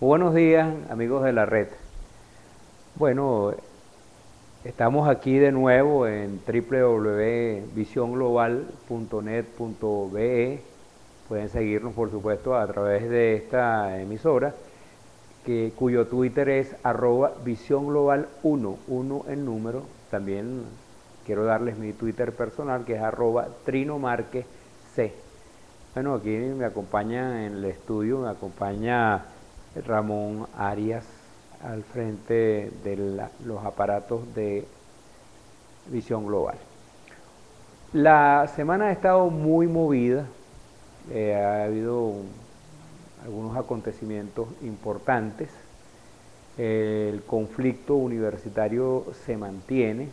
Buenos días, amigos de la red. Bueno, estamos aquí de nuevo en www.visionglobal.net.be. Pueden seguirnos, por supuesto, a través de esta emisora, cuyo Twitter es @visionglobal1, 1 en número. También quiero darles mi Twitter personal, que es @trinomarquec. Bueno, aquí me acompaña en el estudio, me acompaña Ramón Arias al frente de los aparatos de Visión Global. La semana ha estado muy movida, ha habido algunos acontecimientos importantes. El conflicto universitario se mantiene.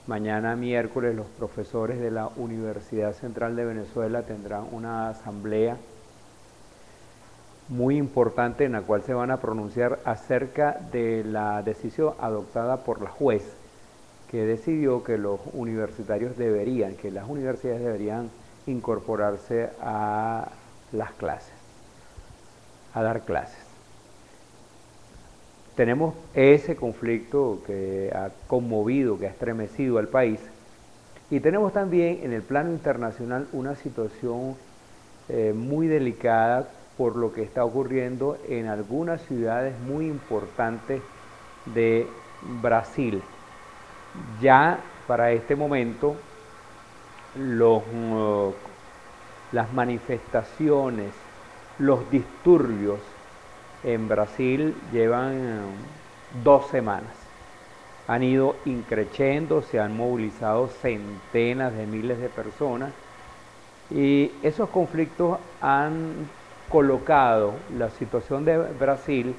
Mañana miércoles los profesores de la Universidad Central de Venezuela tendrán una asamblea muy importante en la cual se van a pronunciar acerca de la decisión adoptada por la juez, que decidió que los universitarios que las universidades deberían incorporarse a las clases, a dar clases. Tenemos ese conflicto que ha conmovido, que ha estremecido al país, y tenemos también en el plano internacional una situación muy delicada por lo que está ocurriendo en algunas ciudades muy importantes de Brasil. Ya para este momento los, las manifestaciones, los disturbios en Brasil llevan 2 semanas. Han ido increciendo, se han movilizado centenas de miles de personas y esos conflictos han colocado la situación de Brasil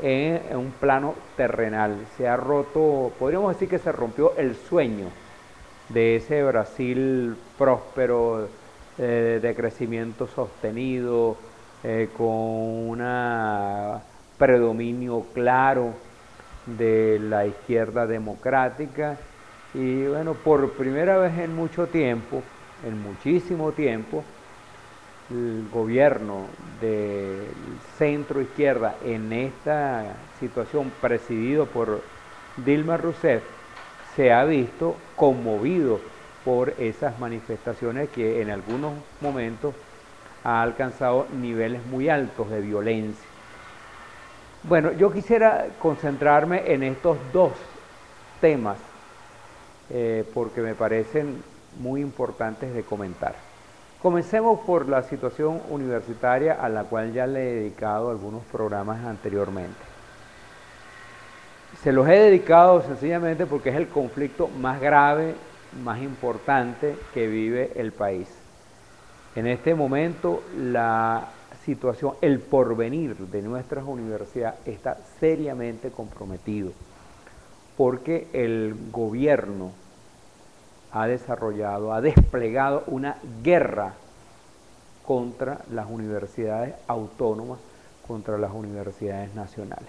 en un plano terrenal. Se ha roto, podríamos decir que se rompió el sueño de ese Brasil próspero, de crecimiento sostenido, con un predominio claro de la izquierda democrática. Y bueno, por primera vez en mucho tiempo, en muchísimo tiempo, el gobierno del centro izquierda en esta situación presidido por Dilma Rousseff se ha visto conmovido por esas manifestaciones que en algunos momentos ha alcanzado niveles muy altos de violencia. Bueno, yo quisiera concentrarme en estos dos temas porque me parecen muy importantes de comentar. Comencemos por la situación universitaria, a la cual ya le he dedicado algunos programas anteriormente. Se los he dedicado sencillamente porque es el conflicto más grave, más importante que vive el país. En este momento la situación, el porvenir de nuestras universidades está seriamente comprometido porque el gobierno ha desarrollado, ha desplegado una guerra contra las universidades autónomas, contra las universidades nacionales.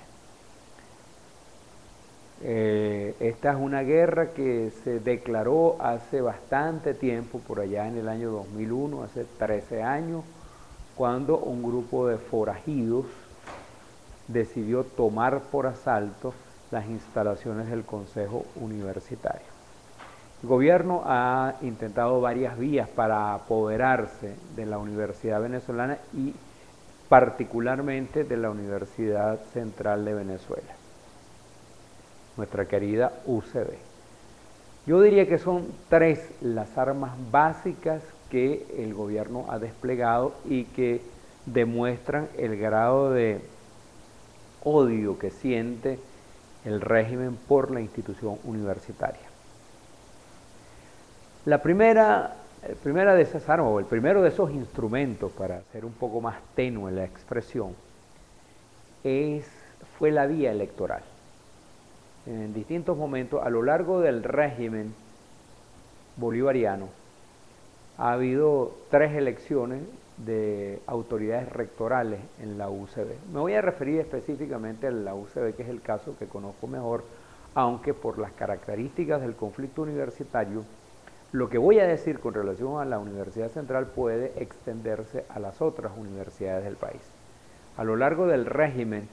Esta es una guerra que se declaró hace bastante tiempo, por allá en el año 2001, hace 13 años, cuando un grupo de forajidos decidió tomar por asalto las instalaciones del Consejo Universitario. El gobierno ha intentado varias vías para apoderarse de la Universidad Venezolana y particularmente de la Universidad Central de Venezuela, nuestra querida UCB. Yo diría que son tres las armas básicas que el gobierno ha desplegado y que demuestran el grado de odio que siente el régimen por la institución universitaria. La primera de esas armas, o el primero de esos instrumentos, para hacer un poco más tenue la expresión, fue la vía electoral. En distintos momentos, a lo largo del régimen bolivariano, ha habido 3 elecciones de autoridades rectorales en la UCB. Me voy a referir específicamente a la UCB, que es el caso que conozco mejor, aunque por las características del conflicto universitario, lo que voy a decir con relación a la Universidad Central puede extenderse a las otras universidades del país. A lo largo del régimen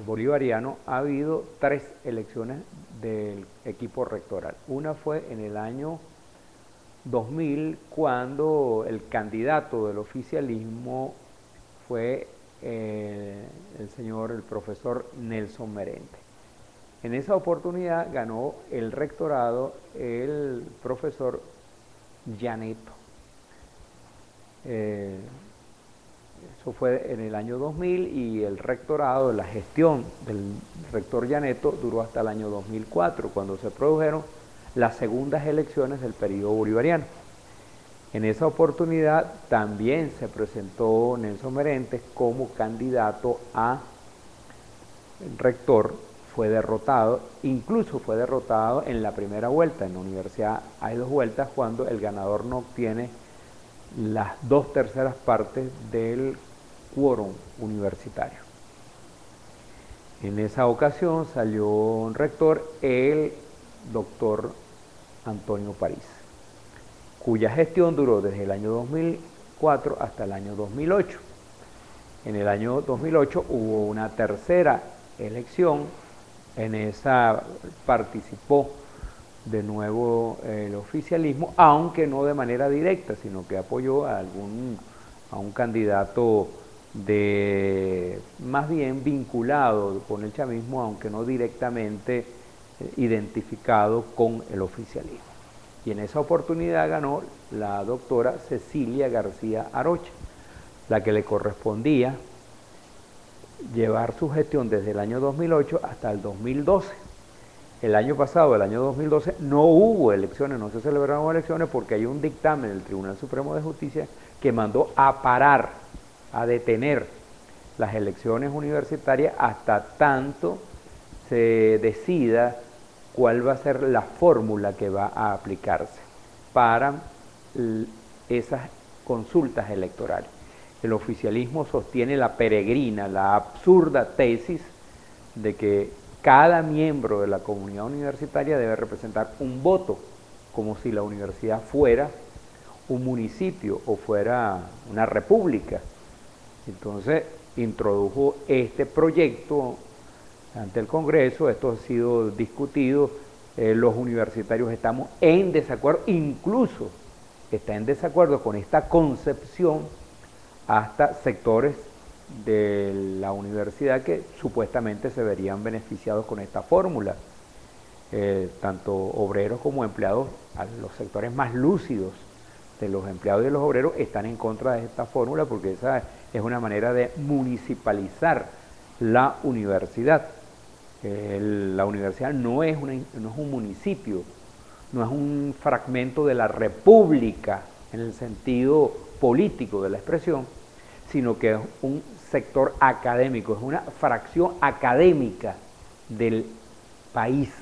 bolivariano ha habido 3 elecciones del equipo rectoral. Una fue en el año 2000, cuando el candidato del oficialismo fue el profesor Nelson Merente. En esa oportunidad ganó el rectorado el profesor Llaneto. Eso fue en el año 2000 y el rectorado, la gestión del rector Llaneto duró hasta el año 2004, cuando se produjeron las segundas elecciones del periodo bolivariano. En esa oportunidad también se presentó Nelson Merente como candidato a rector, fue derrotado, incluso fue derrotado en la primera vuelta. En la universidad hay 2 vueltas cuando el ganador no obtiene las 2/3 partes del quórum universitario. En esa ocasión salió rector el doctor Antonio París, cuya gestión duró desde el año 2004 hasta el año 2008. En el año 2008 hubo una tercera elección, en esa participó de nuevo el oficialismo, aunque no de manera directa, sino que apoyó a un candidato más bien vinculado con el chavismo, aunque no directamente identificado con el oficialismo. Y en esa oportunidad ganó la doctora Cecilia García Arocha, la que le correspondía llevar su gestión desde el año 2008 hasta el 2012. El año pasado, el año 2012, no hubo elecciones, no se celebraron elecciones porque hay un dictamen del Tribunal Supremo de Justicia que mandó a parar, a detener las elecciones universitarias hasta tanto se decida cuál va a ser la fórmula que va a aplicarse para esas consultas electorales. El oficialismo sostiene la peregrina, la absurda tesis de que cada miembro de la comunidad universitaria debe representar un voto, como si la universidad fuera un municipio o fuera una república. Entonces introdujo este proyecto ante el Congreso, esto ha sido discutido, los universitarios estamos en desacuerdo, incluso está en desacuerdo con esta concepción hasta sectores de la universidad que supuestamente se verían beneficiados con esta fórmula. Tanto obreros como empleados, los sectores más lúcidos de los empleados y de los obreros están en contra de esta fórmula porque esa es una manera de municipalizar la universidad. La universidad no es un municipio, no es un fragmento de la república en el sentido político de la expresión, sino que es un sector académico, es una fracción académica del país.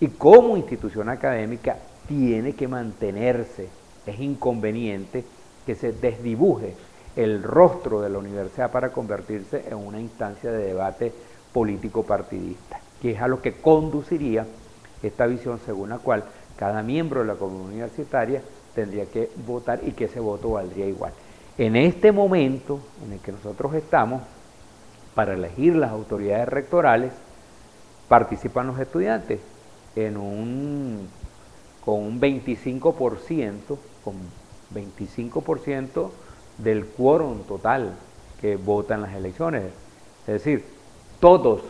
Y como institución académica tiene que mantenerse. Es inconveniente que se desdibuje el rostro de la universidad para convertirse en una instancia de debate político partidista, que es a lo que conduciría esta visión según la cual cada miembro de la comunidad universitaria tendría que votar y que ese voto valdría igual. En este momento en el que nosotros estamos, para elegir las autoridades rectorales, participan los estudiantes con un 25% del quórum total que vota en las elecciones. Es decir, todos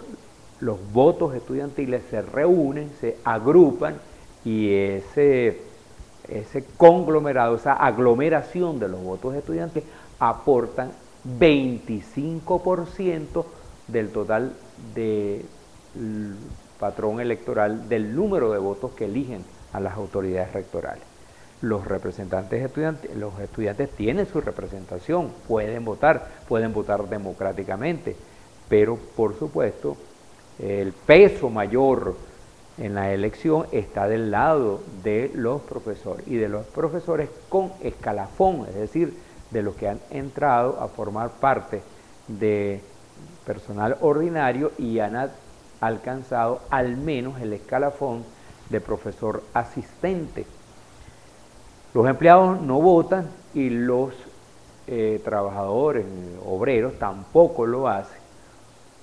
los votos estudiantiles se reúnen, se agrupan y ese conglomerado, esa aglomeración de los votos estudiantiles aportan 25% del total del patrón electoral, del número de votos que eligen a las autoridades rectorales. Los representantes estudiantes, los estudiantes tienen su representación, pueden votar democráticamente, pero por supuesto el peso mayor en la elección está del lado de los profesores y de los profesores con escalafón, es decir, de los que han entrado a formar parte de personal ordinario y han alcanzado al menos el escalafón de profesor asistente. Los empleados no votan y los trabajadores, obreros, tampoco lo hace,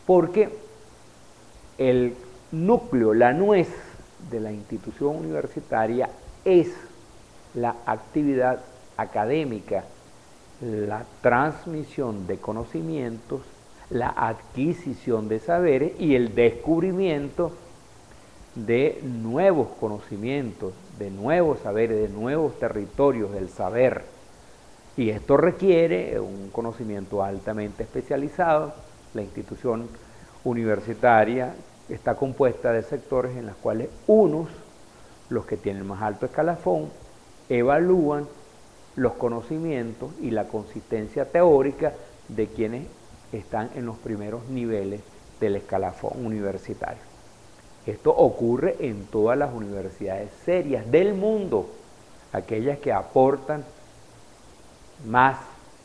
porque el núcleo, la nuez de la institución universitaria es la actividad académica, la transmisión de conocimientos, la adquisición de saberes y el descubrimiento de nuevos conocimientos, de nuevos saberes, de nuevos territorios del saber. Y esto requiere un conocimiento altamente especializado. La institución universitaria está compuesta de sectores en los cuales unos, los que tienen más alto escalafón, evalúan los conocimientos y la consistencia teórica de quienes están en los primeros niveles del escalafón universitario. Esto ocurre en todas las universidades serias del mundo, aquellas que aportan más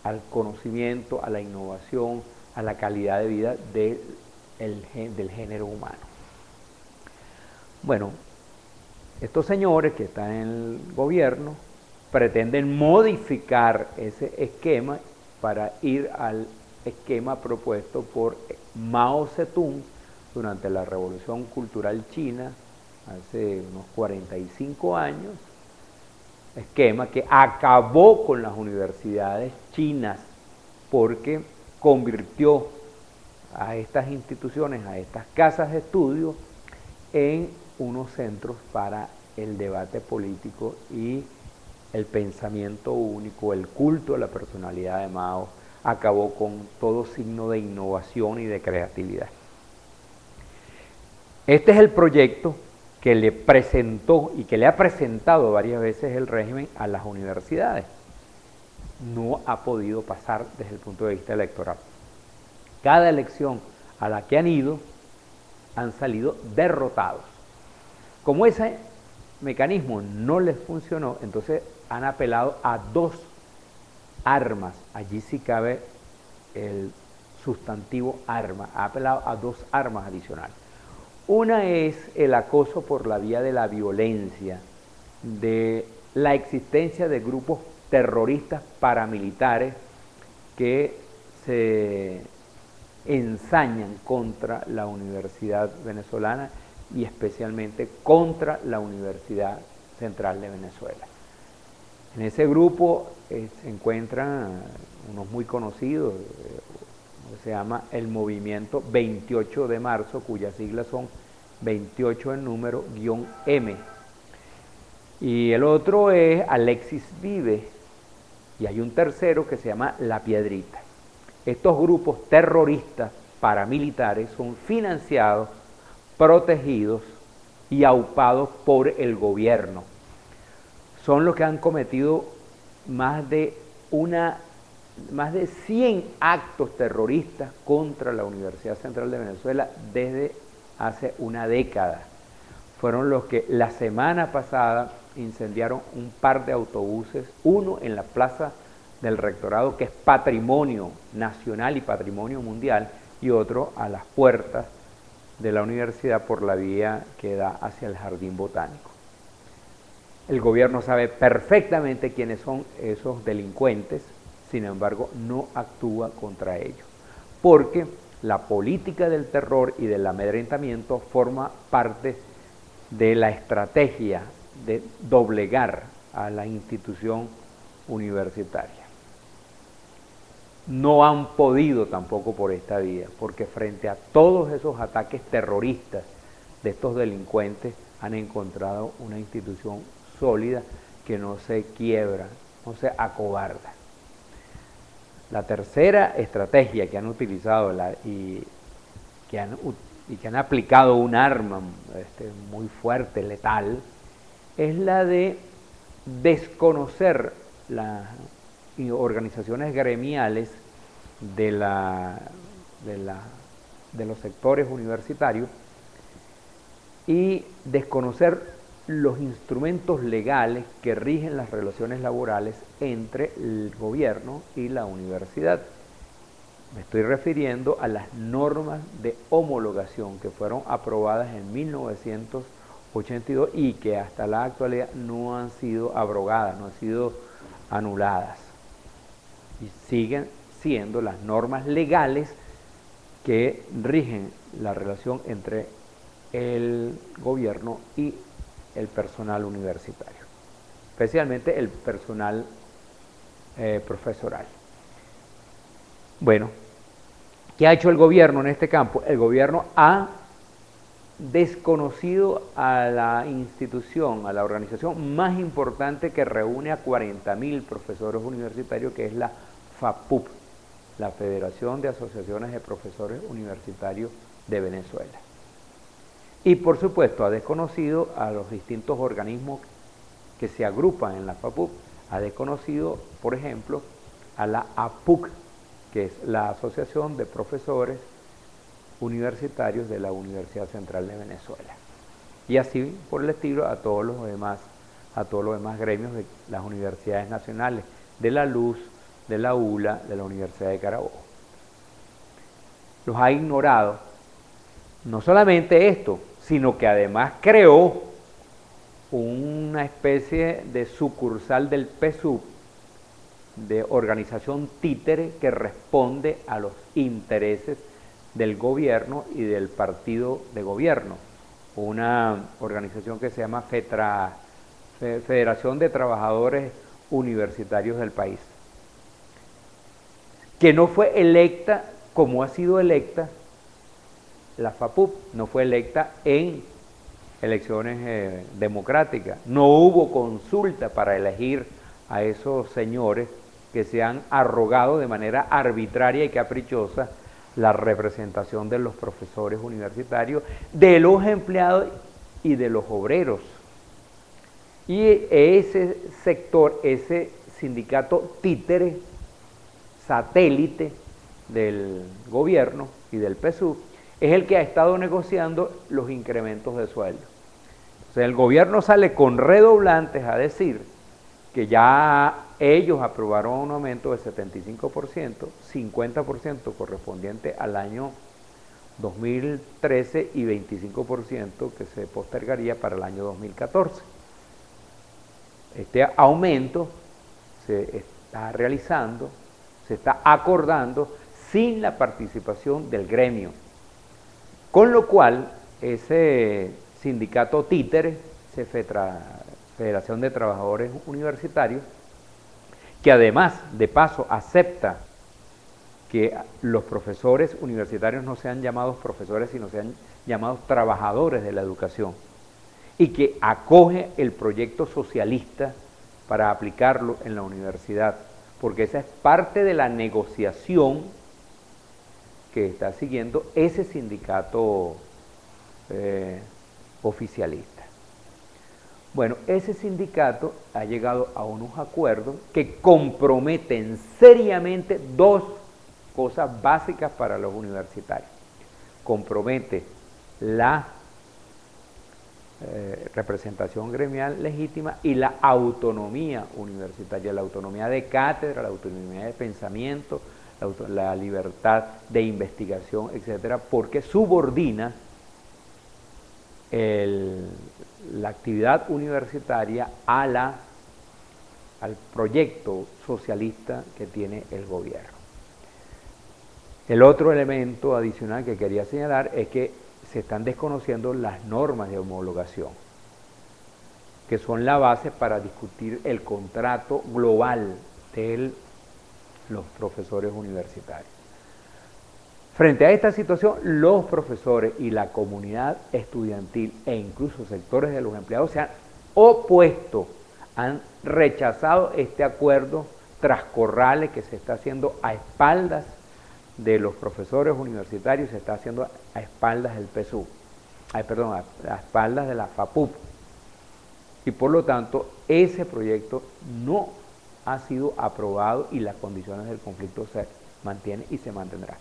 al conocimiento, a la innovación, a la calidad de vida del género humano. Bueno, estos señores que están en el gobierno pretenden modificar ese esquema para ir al esquema propuesto por Mao Zedong durante la Revolución Cultural China hace unos 45 años, esquema que acabó con las universidades chinas porque convirtió a estas instituciones, a estas casas de estudio, en unos centros para el debate político y el pensamiento único, el culto a la personalidad de Mao. Acabó con todo signo de innovación y de creatividad. Este es el proyecto que le presentó y que le ha presentado varias veces el régimen a las universidades. No ha podido pasar desde el punto de vista electoral. Cada elección a la que han ido, han salido derrotados. Como ese mecanismo no les funcionó, entonces han apelado a dos armas. Allí sí cabe el sustantivo arma. Ha apelado a dos armas adicionales. Una es el acoso por la vía de la violencia, de la existencia de grupos terroristas paramilitares que se ensañan contra la Universidad Venezolana y especialmente contra la Universidad Central de Venezuela. En ese grupo se encuentran unos muy conocidos, se llama el Movimiento 28 de Marzo, cuyas siglas son 28 en número -M. Y el otro es Alexis Vive, y hay un tercero que se llama La Piedrita. Estos grupos terroristas paramilitares son financiados, protegidos y aupados por el gobierno. Son los que han cometido más de 100 actos terroristas contra la Universidad Central de Venezuela desde hace una década. Fueron los que la semana pasada incendiaron un par de autobuses, uno en la plaza del rectorado, que es patrimonio nacional y patrimonio mundial, y otro a las puertas de la universidad por la vía que da hacia el jardín botánico. El gobierno sabe perfectamente quiénes son esos delincuentes, sin embargo no actúa contra ellos, porque la política del terror y del amedrentamiento forma parte de la estrategia de doblegar a la institución universitaria. No han podido tampoco por esta vía, porque frente a todos esos ataques terroristas de estos delincuentes han encontrado una institución sólida que no se quiebra, no se acobarda. La tercera estrategia que han utilizado y que han aplicado un arma muy fuerte, letal, es la de desconocer las organizaciones gremiales de los sectores universitarios y desconocer los instrumentos legales que rigen las relaciones laborales entre el gobierno y la universidad. Me estoy refiriendo a las normas de homologación que fueron aprobadas en 1982 y que hasta la actualidad no han sido abrogadas, no han sido anuladas. y siguen siendo las normas legales que rigen la relación entre el gobierno y el personal universitario, especialmente el personal profesoral. Bueno, ¿qué ha hecho el gobierno en este campo? El gobierno ha desconocido a la institución, a la organización más importante que reúne a 40.000 profesores universitarios, que es la FAPUP, la Federación de Asociaciones de Profesores Universitarios de Venezuela. Y por supuesto ha desconocido a los distintos organismos que se agrupan en la FAPUP. Ha desconocido, por ejemplo, a la APUC, que es la Asociación de Profesores Universitarios de la Universidad Central de Venezuela. Y así por el estilo a todos los demás gremios de las universidades nacionales, de la Luz, de la ULA, de la Universidad de Carabobo. Los ha ignorado. No solamente esto, sino que además creó una especie de sucursal del PSUV, de organización títere que responde a los intereses del gobierno y del partido de gobierno, una organización que se llama Federación de Trabajadores Universitarios del país, que no fue electa como ha sido electa la FAPUP, no fue electa en elecciones democráticas, no hubo consulta para elegir a esos señores que se han arrogado de manera arbitraria y caprichosa la representación de los profesores universitarios, de los empleados y de los obreros. Y ese sector, ese sindicato títere, satélite del gobierno y del PSUV, es el que ha estado negociando los incrementos de sueldo. O sea, el gobierno sale con redoblantes a decir que ya ellos aprobaron un aumento del 75%, 50% correspondiente al año 2013 y 25% que se postergaría para el año 2014. Este aumento se está realizando, se está acordando sin la participación del gremio, con lo cual ese sindicato títere, Federación de Trabajadores Universitarios, que además de paso acepta que los profesores universitarios no sean llamados profesores, sino sean llamados trabajadores de la educación, y que acoge el proyecto socialista para aplicarlo en la universidad, porque esa es parte de la negociación que está siguiendo ese sindicato oficialista. Bueno, ese sindicato ha llegado a unos acuerdos que comprometen seriamente dos cosas básicas para los universitarios. Compromete la representación gremial legítima y la autonomía universitaria, la autonomía de cátedra, la autonomía de pensamiento, la libertad de investigación, etcétera, porque subordina la actividad universitaria al proyecto socialista que tiene el gobierno. El otro elemento adicional que quería señalar es que se están desconociendo las normas de homologación, que son la base para discutir el contrato global de los profesores universitarios. Frente a esta situación, los profesores y la comunidad estudiantil e incluso sectores de los empleados se han opuesto, han rechazado este acuerdo tras corrales que se está haciendo a espaldas de los profesores universitarios, se está haciendo a espaldas del PSUV, a espaldas de la FAPUP. Y por lo tanto, ese proyecto no ha sido aprobado y las condiciones del conflicto se mantienen y se mantendrán.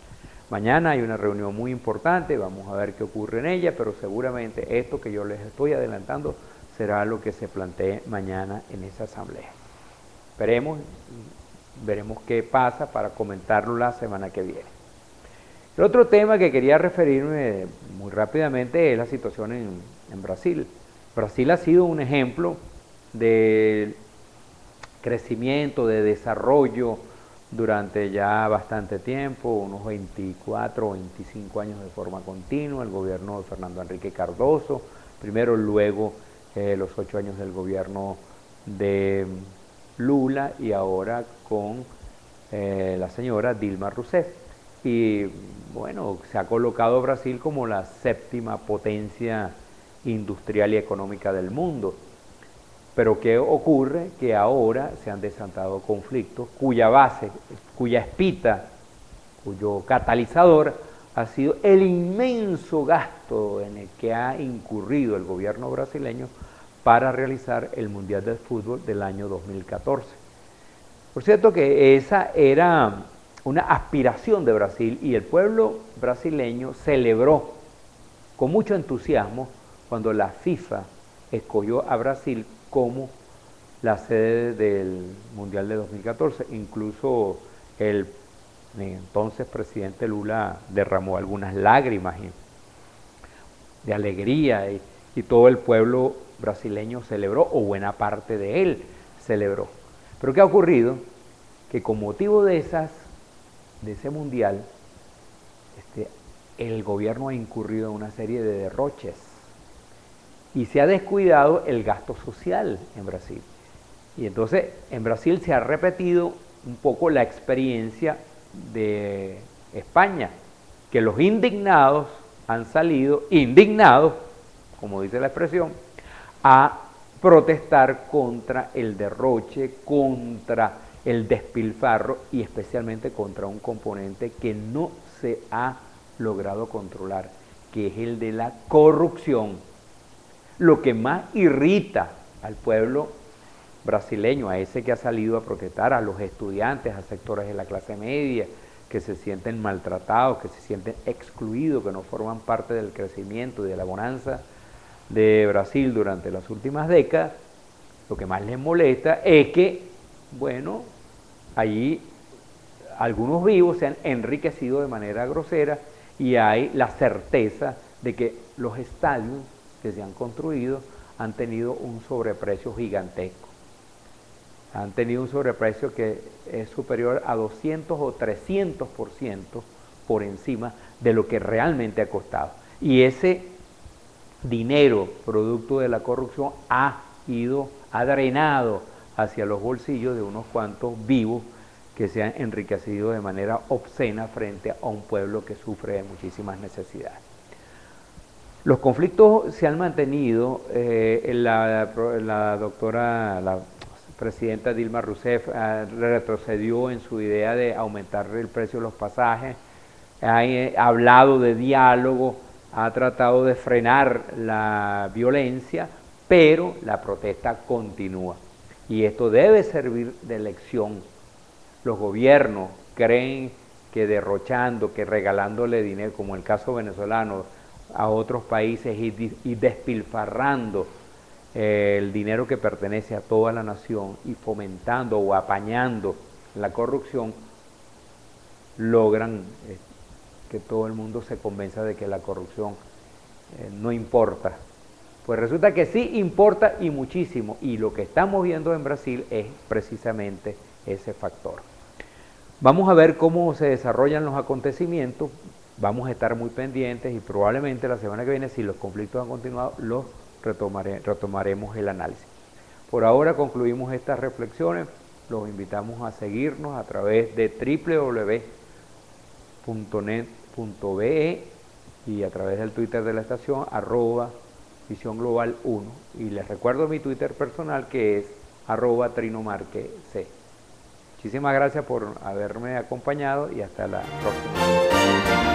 Mañana hay una reunión muy importante, vamos a ver qué ocurre en ella, pero seguramente esto que yo les estoy adelantando será lo que se plantee mañana en esa asamblea. Veremos qué pasa para comentarlo la semana que viene. El otro tema que quería referirme muy rápidamente es la situación en Brasil. Brasil ha sido un ejemplo de crecimiento, de desarrollo durante ya bastante tiempo, unos 24 o 25 años de forma continua, el gobierno de Fernando Enrique Cardoso, primero, luego los 8 años del gobierno de Lula y ahora con la señora Dilma Rousseff. Y bueno, se ha colocado Brasil como la séptima potencia industrial y económica del mundo. Pero ¿qué ocurre? Que ahora se han desatado conflictos cuya base, cuya espita, cuyo catalizador ha sido el inmenso gasto en el que ha incurrido el gobierno brasileño para realizar el Mundial de Fútbol del año 2014. Por cierto que esa era una aspiración de Brasil y el pueblo brasileño celebró con mucho entusiasmo cuando la FIFA escogió a Brasil como la sede del Mundial de 2014. Incluso el entonces presidente Lula derramó algunas lágrimas de alegría y todo el pueblo brasileño celebró, o buena parte de él celebró. Pero ¿qué ha ocurrido? Que con motivo de ese mundial, el gobierno ha incurrido en una serie de derroches y se ha descuidado el gasto social en Brasil. Y entonces en Brasil se ha repetido un poco la experiencia de España, que los indignados han salido indignados, como dice la expresión, a protestar contra el derroche, contra el despilfarro y especialmente contra un componente que no se ha logrado controlar, que es el de la corrupción. Lo que más irrita al pueblo brasileño, a ese que ha salido a protestar, a los estudiantes, a sectores de la clase media, que se sienten maltratados, que se sienten excluidos, que no forman parte del crecimiento y de la bonanza de Brasil durante las últimas décadas, lo que más les molesta es que, bueno, allí algunos vivos se han enriquecido de manera grosera y hay la certeza de que los estadios que se han construido han tenido un sobreprecio gigantesco. Han tenido un sobreprecio que es superior a 200 o 300% por encima de lo que realmente ha costado. Y ese dinero, producto de la corrupción, ha drenado hacia los bolsillos de unos cuantos vivos que se han enriquecido de manera obscena frente a un pueblo que sufre de muchísimas necesidades. Los conflictos se han mantenido, la presidenta Dilma Rousseff retrocedió en su idea de aumentar el precio de los pasajes, ha hablado de diálogo, ha tratado de frenar la violencia, pero la protesta continúa. Y esto debe servir de lección. Los gobiernos creen que derrochando, que regalándole dinero, como el caso venezolano, a otros países y despilfarrando el dinero que pertenece a toda la nación y fomentando o apañando la corrupción, logran que todo el mundo se convenza de que la corrupción no importa. Pues resulta que sí importa y muchísimo, y lo que estamos viendo en Brasil es precisamente ese factor. Vamos a ver cómo se desarrollan los acontecimientos, vamos a estar muy pendientes y probablemente la semana que viene, si los conflictos han continuado, los retomaremos el análisis. Por ahora concluimos estas reflexiones, los invitamos a seguirnos a través de www.net.be y a través del Twitter de la estación, @VisionGlobal1. Y les recuerdo mi Twitter personal, que es @TrinoMarquez. Muchísimas gracias por haberme acompañado y hasta la próxima.